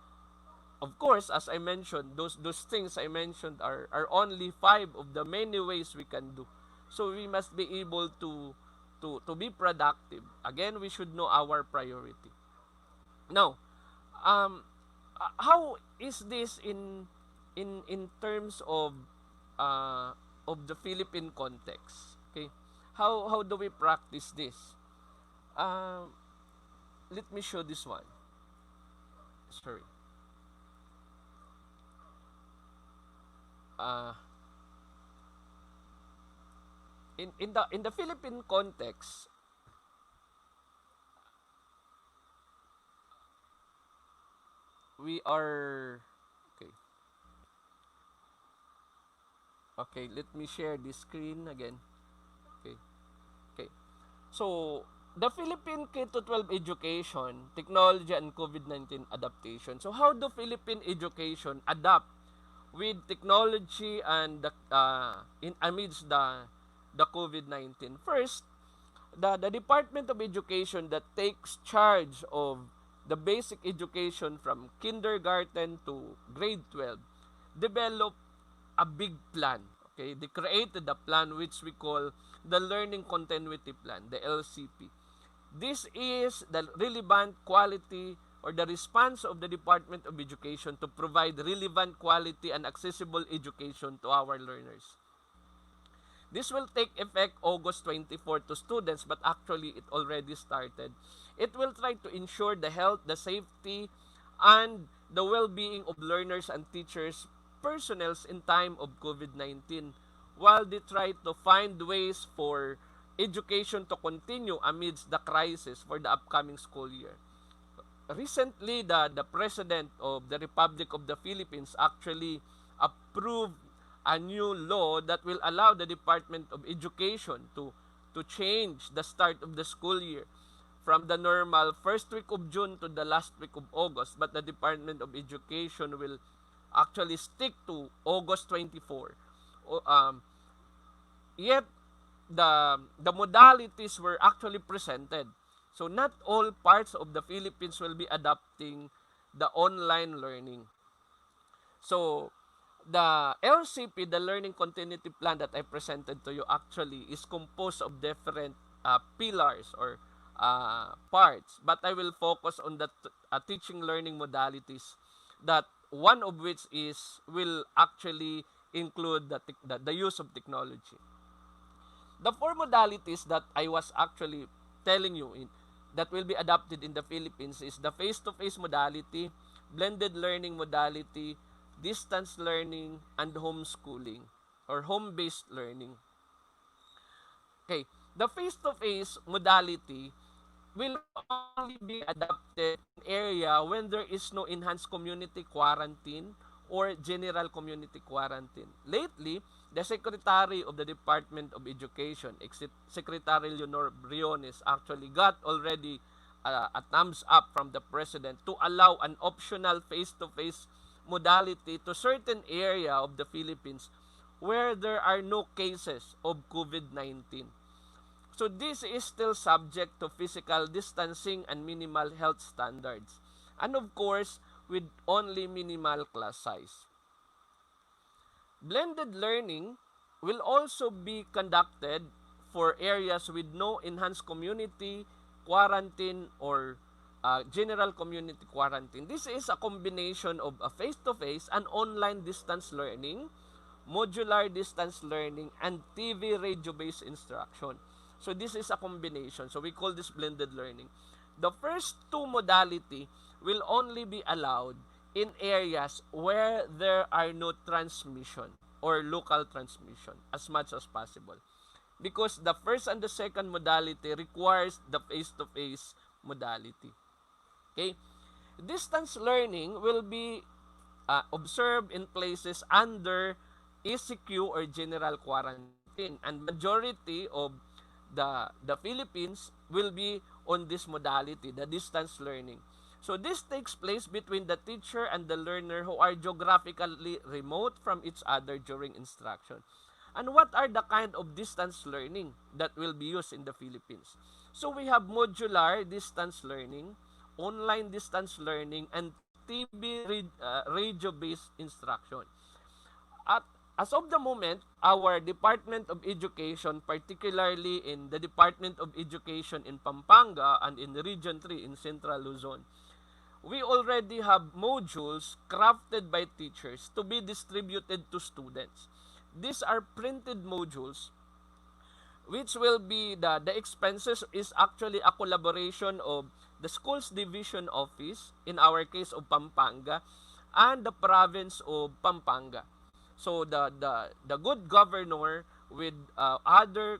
Of course, as I mentioned, those things I mentioned are only 5 of the many ways we can do. So we must be able to be productive. Again, we should know our priority. Now, um, how is this in terms of the Philippine context? Okay, how do we practice this? Um, Let me show this one. Sorry. uh, in the Philippine context, we are okay. Okay, let me share this screen again. Okay. Okay. So, the Philippine K to 12 education, technology and COVID-19 adaptation. So, how do Philippine education adapt with technology and in amidst the COVID-19? First, the Department of Education that takes charge of the basic education from kindergarten to grade 12 develop a big plan. Okay, they created a plan which we call the Learning Continuity Plan, the LCP. This is the relevant quality or the response of the Department of Education to provide relevant quality and accessible education to our learners. This will take effect August 24 to students, but actually it already started. It will try to ensure the health, the safety, and the well-being of learners and teachers, personnel in time of COVID-19, while they try to find ways for education to continue amidst the crisis for the upcoming school year. Recently, the President of the Republic of the Philippines actually approved a new law that will allow the Department of Education to change the start of the school year from the normal first week of June to the last week of August, but the Department of Education will actually stick to August 24. Yet the modalities were actually presented. So not all parts of the Philippines will be adopting the online learning. So the LCP, the Learning Continuity Plan that I presented to you, actually is composed of different pillars or parts. But I will focus on the teaching learning modalities, that one of which is will actually include the use of technology. The four modalities that I was actually telling you in that will be adopted in the Philippines is the face-to-face modality, blended learning modality, distance learning, and homeschooling or home-based learning. Okay, the face-to-face modality will only be adapted in area when there is no enhanced community quarantine or general community quarantine. Lately, the Secretary of the Department of Education, Secretary Leonor Briones, actually got already a thumbs up from the President to allow an optional face-to-face modality to certain area of the Philippines where there are no cases of COVID-19. So this is still subject to physical distancing and minimal health standards. And of course, with only minimal class size. Blended learning will also be conducted for areas with no enhanced community quarantine or general community quarantine. This is a combination of a face-to-face and online distance learning, modular distance learning, and TV radio-based instruction. So this is a combination. So we call this blended learning. The first two modality will only be allowed in areas where there are no transmission or local transmission as much as possible. Because the first and the second modality requires the face-to-face modality. Okay? Distance learning will be observed in places under ECQ or general quarantine, and majority of the Philippines will be on this modality, the distance learning. So this takes place between the teacher and the learner who are geographically remote from each other during instruction. And what are the kind of distance learning that will be used in the Philippines? So we have modular distance learning, online distance learning, and TV radio-based instruction. At as of the moment, our Department of Education, particularly in the Department of Education in Pampanga and in Region 3 in Central Luzon, we already have modules crafted by teachers to be distributed to students. These are printed modules which will be the expenses is actually a collaboration of the school's division office, in our case of Pampanga, and the province of Pampanga. So the good governor with other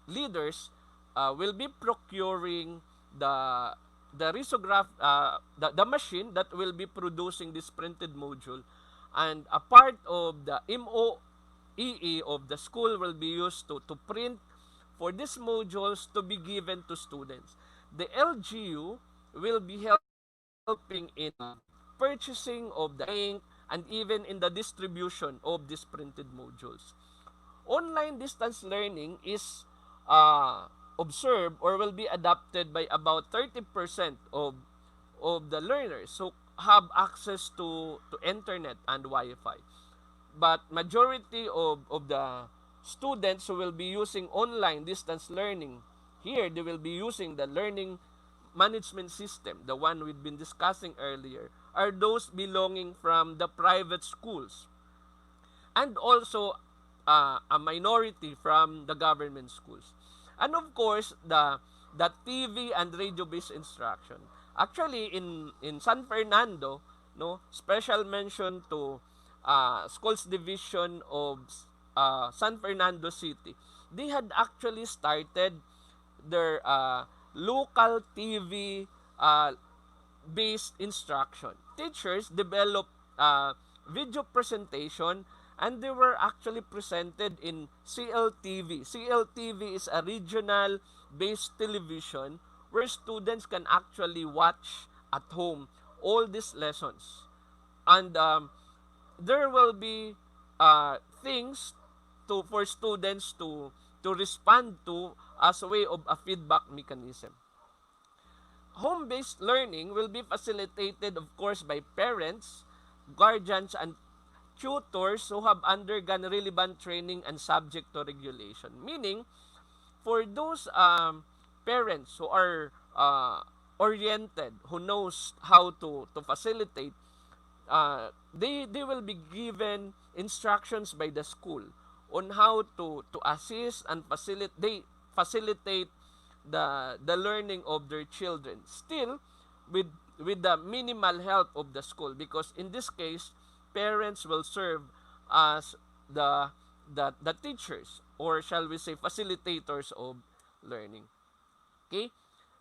leaders will be procuring the the risograph the machine that will be producing this printed module, and a part of the MOEE of the school will be used to print for these modules to be given to students. The LGU will be helping in purchasing of the ink and even in the distribution of these printed modules. Online distance learning is observed or will be adopted by about 30% of the learners who have access to internet and Wi-Fi. But majority of the students who will be using online distance learning, here they will be using the learning management system, the one we've been discussing earlier, are those belonging from the private schools, and also a minority from the government schools. And of course, the TV and radio-based instruction. Actually, in San Fernando, no, special mention to schools division of San Fernando City. They had actually started their local TV based instruction. Teachers developed video presentation, and they were actually presented in CLTV. CLTV is a regional based television where students can actually watch at home all these lessons. And there will be things for students to respond to as a way of a feedback mechanism. Home-based learning will be facilitated, of course, by parents, guardians, and tutors who have undergone relevant training and subject to regulation. Meaning, for those parents who are oriented, who knows how to facilitate, they will be given instructions by the school on how to assist and facilitate the learning of their children, still with the minimal help of the school, because in this case parents will serve as the teachers, or shall we say facilitators of learning. Okay,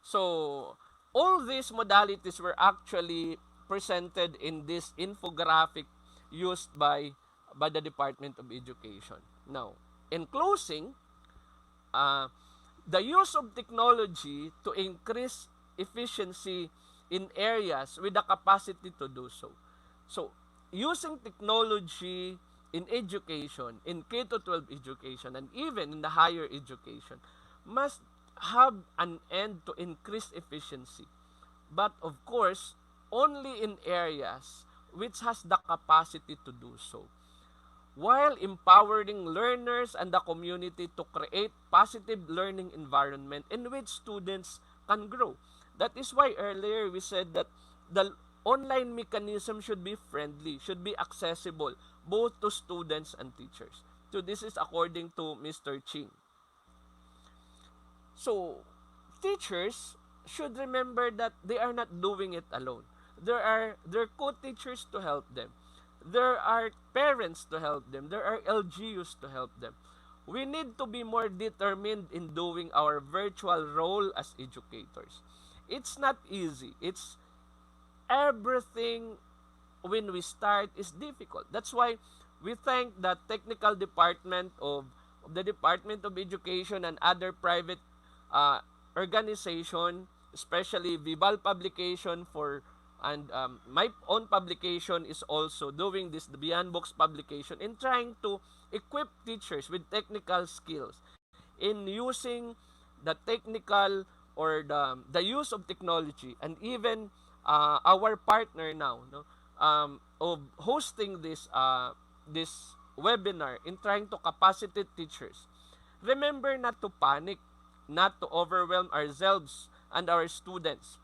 so all these modalities were actually presented in this infographic used by the Department of Education. Now, in closing, uh, the use of technology to increase efficiency in areas with the capacity to do so. So, using technology in education, in K to 12 education, and even in the higher education, must have an end to increase efficiency. But of course, only in areas which has the capacity to do so, while empowering learners and the community to create positive learning environment in which students can grow. That is why earlier we said that the online mechanism should be friendly, should be accessible both to students and teachers. So this is according to Mr. Ching. So teachers should remember that they are not doing it alone. There are co-teachers to help them. There are parents to help them. There are LGUs to help them. We need to be more determined in doing our virtual role as educators. It's not easy. It's everything when we start is difficult. That's why we thank the technical department of the Department of Education and other private uh, organization, especially Vival Publication for, and my own publication is also doing this, the Beyond Books publication, in trying to equip teachers with technical skills in using the technical or the use of technology, and even our partner now, no, of hosting this webinar in trying to capacitate teachers. Remember not to panic, not to overwhelm ourselves and our students.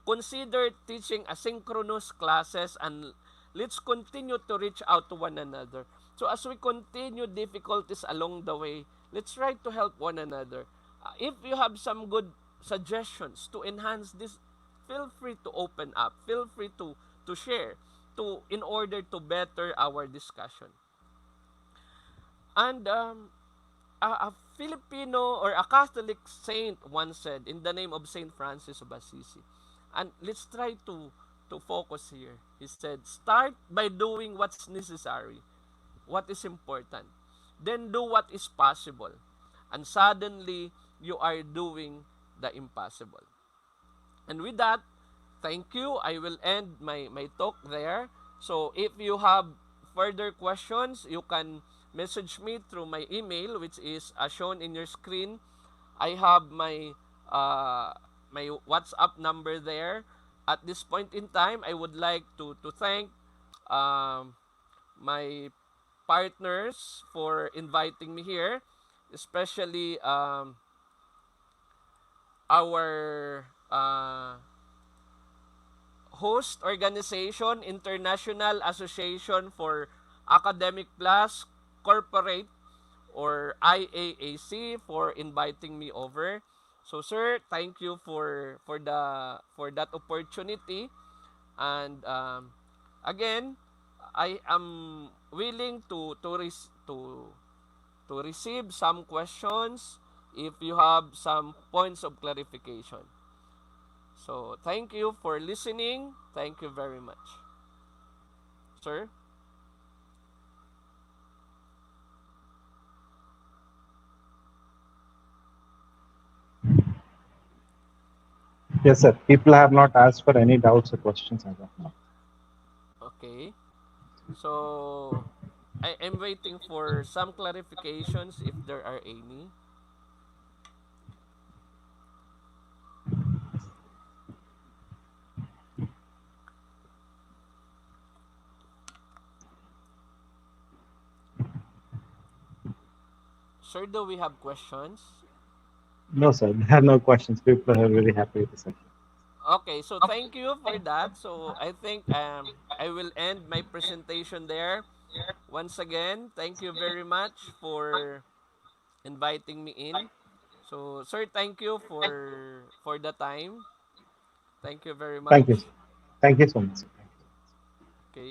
Consider teaching asynchronous classes, and let's continue to reach out to one another. So as we continue difficulties along the way, let's try to help one another. If you have some good suggestions to enhance this, feel free to open up. Feel free to share in order to better our discussion. And a Filipino or a Catholic saint once said, in the name of Saint Francis of Assisi, and let's try to focus here. He said, start by doing what's necessary, what is important. Then do what is possible. And suddenly, you are doing the impossible. And with that, thank you. I will end my talk there. So if you have further questions, you can message me through my email, which is shown in your screen. I have uh, my WhatsApp number there. At this point in time, I would like to thank um, my partners for inviting me here, especially our host organization, International Association for Academic Plus Corporate, or IAAC, for inviting me over. So sir, thank you for that opportunity. And again, I am willing to receive some questions if you have some points of clarification. So thank you for listening. Thank you very much. Sir? Yes, sir. People have not asked for any doubts or questions as of now. Okay. So I am waiting for some clarifications if there are any. Sir, do we have questions? No, sir. There are no questions. People are very happy with the session. Okay, so thank you for that. So I think I will end my presentation there. Once again, thank you very much for inviting me in. So sir, thank you for the time. Thank you very Thank you. much. Thank you so much, sir.